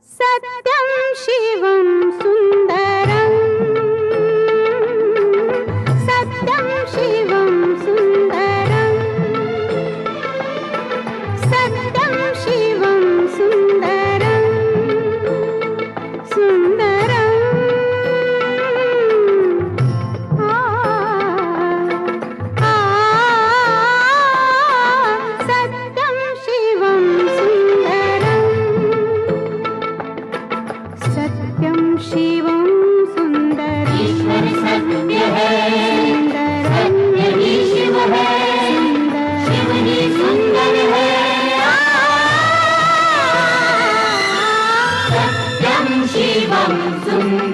सत्यं शिवं सुन्दरं सत्यं शिवं सुन्दरं सत्यं शिवं सुन्दरं सुन्दरं सत्यं शिवं सुन्दरं सत्यं शिवं सुन्दरं ईश्वर सत्य है, सत्य ही शिव है, शिव ही सुंदर है। सत्यं शिवं सुन्दरं